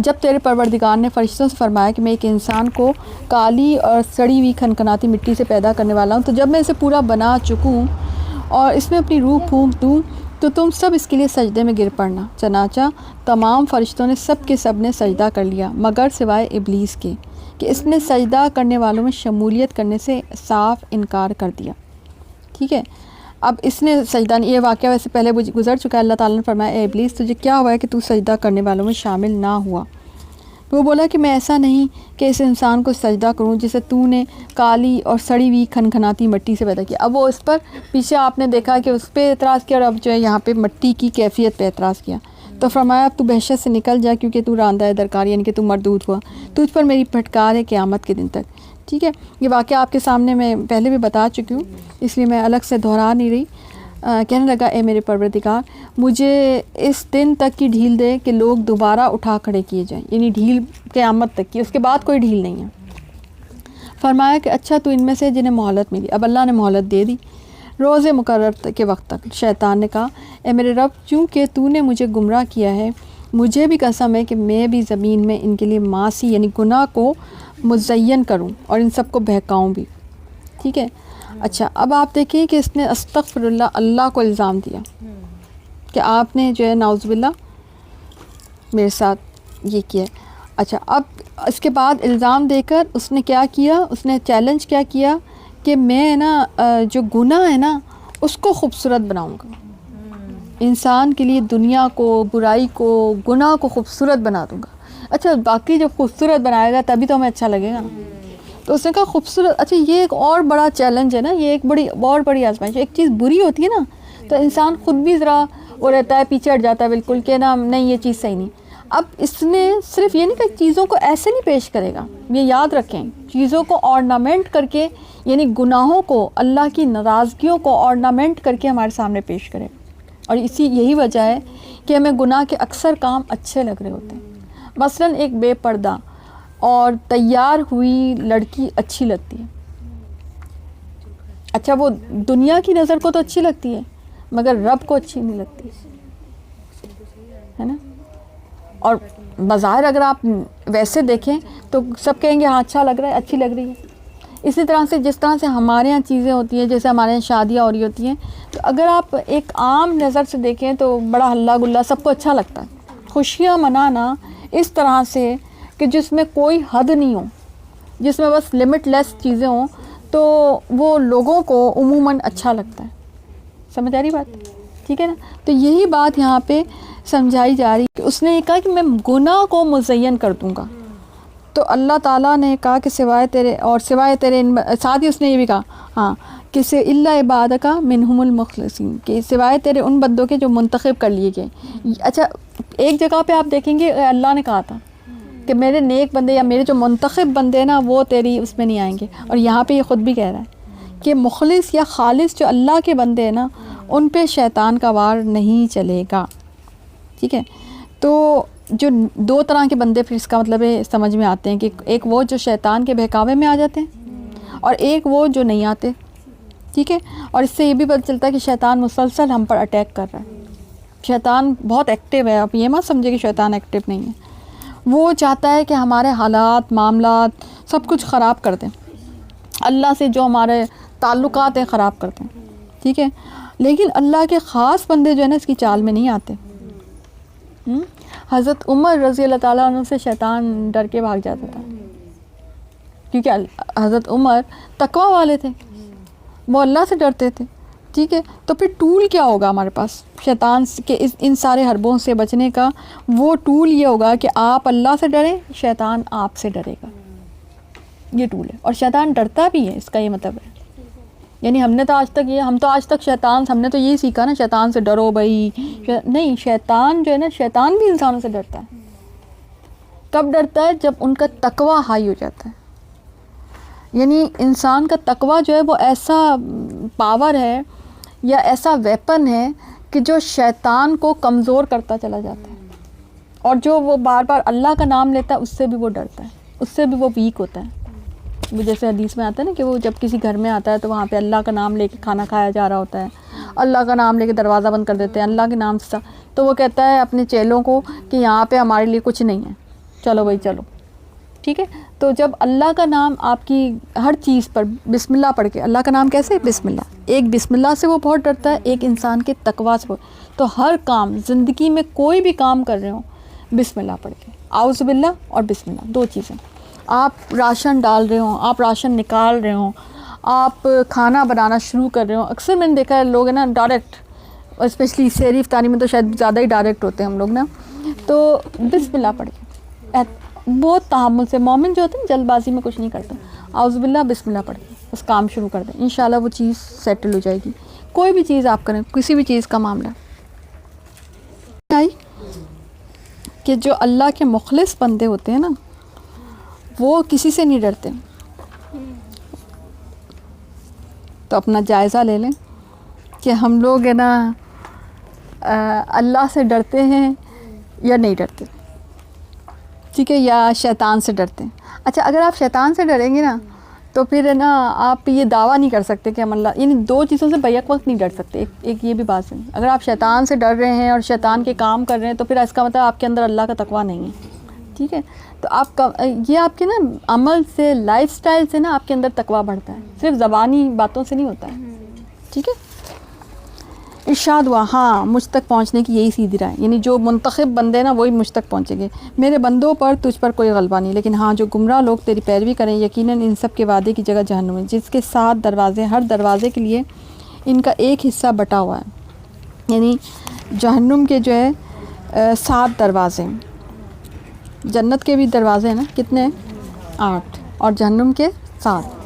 جب تیرے پروردگار نے فرشتوں سے فرمایا کہ میں ایک انسان کو کالی اور سڑی ہوئی کھنکھناتی مٹی سے پیدا کرنے والا ہوں، تو جب میں اسے پورا بنا چکوں اور اس میں اپنی روح پھونک دوں تو تم سب اس کے لیے سجدے میں گر پڑنا۔ چنانچہ تمام فرشتوں نے سب کے سب نے سجدہ کر لیا مگر سوائے ابلیس کے کہ اس نے سجدہ کرنے والوں میں شمولیت کرنے سے صاف انکار کر دیا۔ ٹھیک ہے، اب اس نے سجدہ، یہ واقعہ ویسے پہلے گزر چکا ہے۔ اللہ تعالیٰ نے فرمایا اے ابلیس تجھے کیا ہوا ہے کہ تو سجدہ کرنے والوں میں شامل نہ ہوا؟ وہ بولا کہ میں ایسا نہیں کہ اس انسان کو سجدہ کروں جسے تو نے کالی اور سڑی ہوئی کھنکھناتی مٹی سے پیدا کیا۔ اب وہ اس پر پیچھے آپ نے دیکھا کہ اس پہ اعتراض کیا اور اب جو ہے یہاں پہ مٹی کی کیفیت پہ اعتراض کیا، تو فرمایا اب تو بحشت سے نکل جا کیونکہ تو راندہ درکار، یعنی کہ تو مردود ہوا، تجھ پر میری پھٹکار ہے قیامت کے دن تک۔ ٹھیک ہے، یہ واقعہ آپ کے سامنے میں پہلے بھی بتا چکی ہوں، اس لیے میں الگ سے دہرا نہیں رہی۔ کہنے لگا اے میرے پروردگار مجھے اس دن تک کی ڈھیل دے کہ لوگ دوبارہ اٹھا کھڑے کیے جائیں، یعنی ڈھیل قیامت تک کی، اس کے بعد کوئی ڈھیل نہیں ہے۔ فرمایا کہ اچھا تو ان میں سے جنہیں مہلت ملی۔ اب اللہ نے مہلت دے دی روز مقرر کے وقت تک۔ شیطان نے کہا اے میرے رب چونکہ تو نے مجھے گمراہ کیا ہے، مجھے بھی قسم ہے کہ میں بھی زمین میں ان کے لیے معاصی یعنی گناہ کو مزین کروں اور ان سب کو بہکاؤں بھی۔ ٹھیک ہے، اچھا اب آپ دیکھیں کہ اس نے استغفر اللہ کو الزام دیا کہ آپ نے جو ہے نعوذ باللہ میرے ساتھ یہ کیا ہے۔ اچھا اب اس کے بعد الزام دے کر اس نے کیا کیا، اس نے چیلنج کیا کیا کہ میں نا جو گناہ ہے نا اس کو خوبصورت بناؤں گا، انسان کے لیے دنیا کو، برائی کو، گناہ کو خوبصورت بنا دوں گا۔ اچھا باقی جب خوبصورت بنائے گا تبھی تو ہمیں اچھا لگے گا نا، تو اس نے کہا خوبصورت۔ اچھا یہ ایک اور بڑا چیلنج ہے نا، یہ ایک اور بڑی آزمائش ہے۔ ایک چیز بری ہوتی ہے نا تو انسان خود بھی ذرا وہ رہتا ہے، پیچھے ہٹ جاتا ہے بالکل کہ نا نہیں یہ چیز صحیح نہیں۔ اب اس نے صرف یہ نہیں کہ چیزوں کو ایسے نہیں پیش کرے گا، یہ یاد رکھیں، چیزوں کو آرنامنٹ کر کے، یعنی گناہوں کو، اللہ کی ناراضگیوں کو آرنامنٹ کر کے ہمارے سامنے پیش کرے۔ اور یہی وجہ ہے کہ ہمیں گناہ کے اکثر کام اچھے لگ رہے ہوتے ہیں۔ مثلاً ایک بے پردہ اور تیار ہوئی لڑکی اچھی لگتی ہے، اچھا وہ دنیا کی نظر کو تو اچھی لگتی ہے مگر رب کو اچھی نہیں لگتی ہے نا۔ اور بظاہر اگر آپ ویسے دیکھیں تو سب کہیں گے ہاں اچھا لگ رہا ہے، اچھی لگ رہی ہے۔ اسی طرح سے جس طرح سے ہمارے یہاں چیزیں ہوتی ہیں، جیسے ہمارے یہاں شادیاں ہو رہی ہوتی ہیں، تو اگر آپ ایک عام نظر سے دیکھیں تو بڑا ہلا گلا سب کو اچھا لگتا ہے۔ خوشیاں منانا اس طرح سے کہ جس میں کوئی حد نہیں ہو، جس میں بس لمٹ لیس چیزیں ہوں، تو وہ لوگوں کو عموماً اچھا لگتا ہے۔ سمجھ آ رہی بات؟ ٹھیک ہے نا، تو یہی بات یہاں پہ سمجھائی جا رہی کہ اس نے یہ کہا کہ میں گناہ کو مزین کر دوں گا، تو اللہ تعالیٰ نے کہا کہ سوائے تیرے ساتھ ہی اس نے یہ بھی کہا ہاں کہ الا عبادک منہم المخلصین، کہ سوائے تیرے ان بندوں کے جو منتخب کر لیے گئے۔ اچھا ایک جگہ پہ آپ دیکھیں گے اللہ نے کہا تھا کہ میرے نیک بندے یا میرے جو منتخب بندے ہیں نا وہ تیری اس میں نہیں آئیں گے، اور یہاں پہ یہ خود بھی کہہ رہا ہے کہ مخلص یا خالص جو اللہ کے بندے ہیں نا ان پہ شیطان کا وار نہیں چلے گا۔ ٹھیک ہے، تو جو دو طرح کے بندے پھر اس کا مطلب ہے سمجھ میں آتے ہیں کہ ایک وہ جو شیطان کے بہکاوے میں آ جاتے ہیں اور ایک وہ جو نہیں آتے۔ ٹھیک ہے، اور اس سے یہ بھی پتہ چلتا ہے کہ شیطان مسلسل ہم پر اٹیک کر رہا ہے، شیطان بہت ایکٹیو ہے۔ آپ یہ مت سمجھے کہ شیطان ایکٹیو نہیں ہے، وہ چاہتا ہے کہ ہمارے حالات معاملات سب کچھ خراب کر دیں، اللہ سے جو ہمارے تعلقات ہیں خراب کر دیں۔ ٹھیک ہے، لیکن اللہ کے خاص بندے جو ہے نا اس کی چال میں نہیں آتے۔ حضرت عمر رضی اللہ تعالیٰ عنہ سے شیطان ڈر کے بھاگ جاتا تھا، کیونکہ حضرت عمر تقویٰ والے تھے، وہ اللہ سے ڈرتے تھے۔ ٹھیک ہے، تو پھر ٹول کیا ہوگا ہمارے پاس شیطان کے ان سارے حربوں سے بچنے کا؟ وہ ٹول یہ ہوگا کہ آپ اللہ سے ڈریں، شیطان آپ سے ڈرے گا، یہ ٹول ہے۔ اور شیطان ڈرتا بھی ہے، اس کا یہ مطلب ہے، یعنی ہم تو آج تک شیطان، ہم نے تو یہی سیکھا نا شیطان سے ڈرو بھائی، نہیں، شیطان جو ہے نا شیطان بھی انسانوں سے ڈرتا ہے۔ کب ڈرتا ہے؟ جب ان کا تقویٰ ہائی ہو جاتا ہے، یعنی انسان کا تقویٰ جو ہے وہ ایسا پاور ہے یا ایسا ویپن ہے کہ جو شیطان کو کمزور کرتا چلا جاتا ہے، اور جو وہ بار بار اللہ کا نام لیتا ہے اس سے بھی وہ ڈرتا ہے، اس سے بھی وہ ویک ہوتا ہے۔ وہ جیسے حدیث میں آتا ہے نا کہ وہ جب کسی گھر میں آتا ہے تو وہاں پہ اللہ کا نام لے کے کھانا کھایا جا رہا ہوتا ہے، اللہ کا نام لے کے دروازہ بند کر دیتے ہیں، اللہ کے نام سے، تو وہ کہتا ہے اپنے چیلوں کو کہ یہاں پہ ہمارے لیے کچھ نہیں ہے، چلو بھائی چلو، ٹھیک ہے. تو جب اللہ کا نام آپ کی ہر چیز پر بسم اللہ پڑھ کے، اللہ کا نام کیسے؟ بسم اللہ. ایک بسم اللہ سے وہ بہت ڈرتا ہے، ایک انسان کے تقویٰ سے. تو ہر کام زندگی میں کوئی بھی کام کر رہے ہوں بسم اللہ پڑھ کے، اعوذ باللہ اور بسم اللہ، دو چیزیں. آپ راشن ڈال رہے ہوں، آپ راشن نکال رہے ہوں، آپ کھانا بنانا شروع کر رہے ہوں. اکثر میں نے دیکھا ہے لوگ ہے نا ڈائریکٹ، اسپیشلی سحری افطاری میں تو شاید زیادہ ہی ڈائریکٹ ہوتے ہیں ہم لوگ نا. تو بسم اللہ پڑھ کے بہت تحمل سے، مومن جو ہوتے ہیں جلد بازی میں کچھ نہیں کرتا، اعوذ باللہ بسم اللہ پڑھ کے بس کام شروع کر دیں، انشاءاللہ وہ چیز سیٹل ہو جائے گی. کوئی بھی چیز آپ کریں، کسی بھی چیز کا معاملہ کہ جو اللہ کے مخلص بندے ہوتے ہیں نا وہ کسی سے نہیں ڈرتے. تو اپنا جائزہ لے لیں کہ ہم لوگ ہے نا اللہ سے ڈرتے ہیں یا نہیں ڈرتے، ٹھیک ہے، یا شیطان سے ڈرتے ہیں. اچھا اگر آپ شیطان سے ڈریں گے نا تو پھر ہے نا آپ یہ دعویٰ نہیں کر سکتے کہ ہم اللہ، یعنی دو چیزوں سے بیک وقت نہیں ڈر سکتے. ایک یہ بھی بات ہے، اگر آپ شیطان سے ڈر رہے ہیں اور شیطان کے کام کر رہے ہیں تو پھر اس کا مطلب آپ کے اندر اللہ کا تقویٰ نہیں ہے، ٹھیک ہے. تو آپ کا یہ آپ کے نا عمل سے، لائف سٹائل سے نا آپ کے اندر تقویٰ بڑھتا ہے، صرف زبانی باتوں سے نہیں ہوتا ہے، ٹھیک ہے. ارشاد ہوا ہاں مجھ تک پہنچنے کی یہی سیدھی راہ ہے، یعنی جو منتخب بندے نا وہی مجھ تک پہنچیں گے. میرے بندوں پر تجھ پر کوئی غلبہ نہیں، لیکن ہاں جو گمراہ لوگ تیری پیروی کریں یقیناً ان سب کے وعدے کی جگہ جہنم ہے، جس کے 7 دروازے، ہر دروازے کے لیے ان کا ایک حصہ بٹا ہوا ہے. یعنی جہنم کے جو ہے 7 دروازے ہیں. جنت کے بھی دروازے ہیں نا، کتنے ہیں؟ 8، اور جہنم کے 7.